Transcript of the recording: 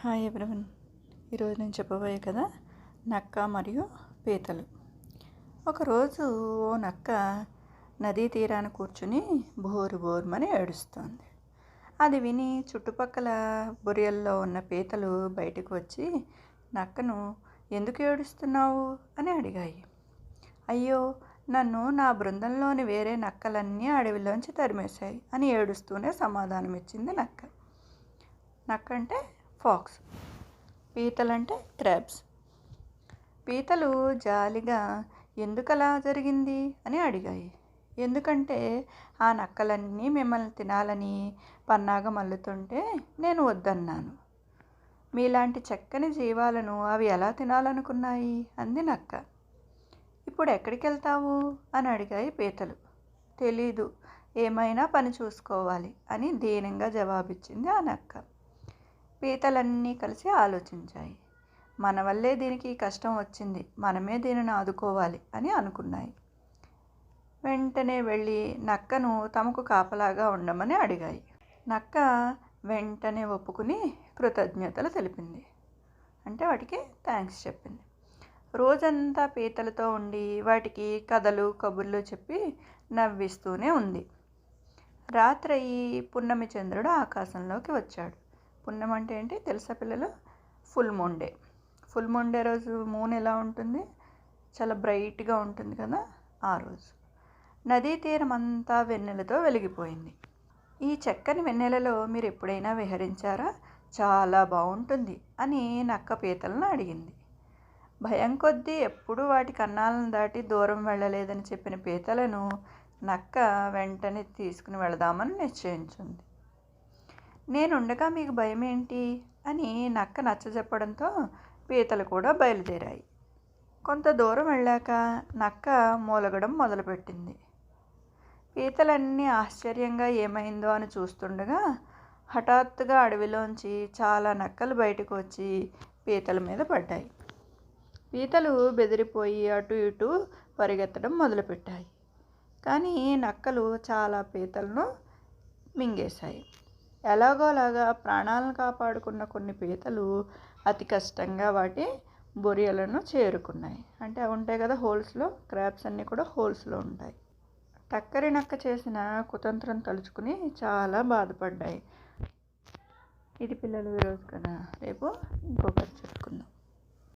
Hi everyone. ఈరోజు నేను చెప్పబోయే కదా నక్క మరియు పీతలు. ఒకరోజు ఓ నక్క నదీ తీరాన కూర్చుని బోరు బోరుమని ఏడుస్తోంది. అది విని చుట్టుపక్కల బొరియల్లో ఉన్న పీతలు బయటకు వచ్చి నక్కను ఎందుకు ఏడుస్తున్నావు అని అడిగాయి. అయ్యో, నన్ను నా బృందంలోని వేరే నక్కలన్నీ అడవిలోంచి తరిమేశాయి అని ఏడుస్తూనే సమాధానం ఇచ్చింది నక్క. నక్క అంటే ఫాక్స్, పీతలంటే క్రాబ్స్. పీతలు జాలిగా ఎందుకలా జరిగింది అని అడిగాయి. ఎందుకంటే ఆ నక్కలన్నీ మిమ్మల్ని తినాలని పన్నాగం అల్లుతుంటే నేను వద్దన్నాను. మీలాంటి చక్కని జీవాలను అవి ఎలా తినాలనుకున్నాయి అంది నక్క. ఇప్పుడు ఎక్కడికి వెళ్తావు అని అడిగాయి పీతలు. తెలీదు, ఏమైనా పని చూసుకోవాలి అని దీనంగా జవాబిచ్చింది ఆ నక్క. పీతలన్నీ కలిసి ఆలోచించాయి. మన వల్లే దీనికి కష్టం వచ్చింది, మనమే దీనిని ఆదుకోవాలి అని అనుకున్నాయి. వెంటనే వెళ్ళి నక్కను తమకు కాపలాగా ఉండమని అడిగాయి. నక్క వెంటనే ఒప్పుకుని కృతజ్ఞతలు తెలిపింది. అంటే వాటికి థ్యాంక్స్ చెప్పింది. రోజంతా పీతలతో ఉండి వాటికి కథలు కబుర్లు చెప్పి నవ్విస్తూనే ఉంది. రాత్రి పున్నమి చంద్రుడు ఆకాశంలోకి వచ్చాడు. పున్నమి అంటే ఏంటి తెలుసా పిల్లలు? Full moon day. Full moon day రోజు మూన్ ఎలా ఉంటుంది? చాలా బ్రైట్గా ఉంటుంది కదా. ఆ రోజు నదీ తీరం అంతా వెన్నెలతో వెలిగిపోయింది. ఈ చక్కని వెన్నెలలో మీరు ఎప్పుడైనా విహరించారా? చాలా బాగుంటుంది అని నక్క పీతలను అడిగింది. భయం కొద్దీ ఎప్పుడూ వాటి కన్నాలను దాటి దూరం వెళ్ళలేదని చెప్పిన పీతలను నక్క వెంటనే తీసుకుని వెళదామని నిశ్చయించింది. నేనుండగా మీకు భయం ఏంటి అని నక్క నచ్చజెప్పడంతో పీతలు కూడా బయలుదేరాయి. కొంత దూరం వెళ్ళాక నక్క మూలగడం మొదలుపెట్టింది. పీతలన్నీ ఆశ్చర్యంగా ఏమైందో అని చూస్తుండగా హఠాత్తుగా అడవిలోంచి చాలా నక్కలు బయటకు వచ్చి పీతల మీద పడ్డాయి. పీతలు బెదిరిపోయి అటు ఇటు పరిగెత్తడం మొదలుపెట్టాయి. కానీ నక్కలు చాలా పీతలను మింగేశాయి. ఎలాగోలాగా ప్రాణాలను కాపాడుకున్న కొన్ని పీతలు అతి కష్టంగా వాటి బొరియలను చేరుకున్నాయి. అంటే అవి ఉంటాయి కదా హోల్స్లో, క్రాబ్స్ అన్నీ కూడా హోల్స్లో ఉంటాయి. టక్కరి నక్క చేసిన కుతంత్రం తలుచుకుని చాలా బాధపడ్డాయి. ఇది పిల్లలు ఈరోజు కదా, రేపు ఇంకొకటి చెప్పుకుందాం.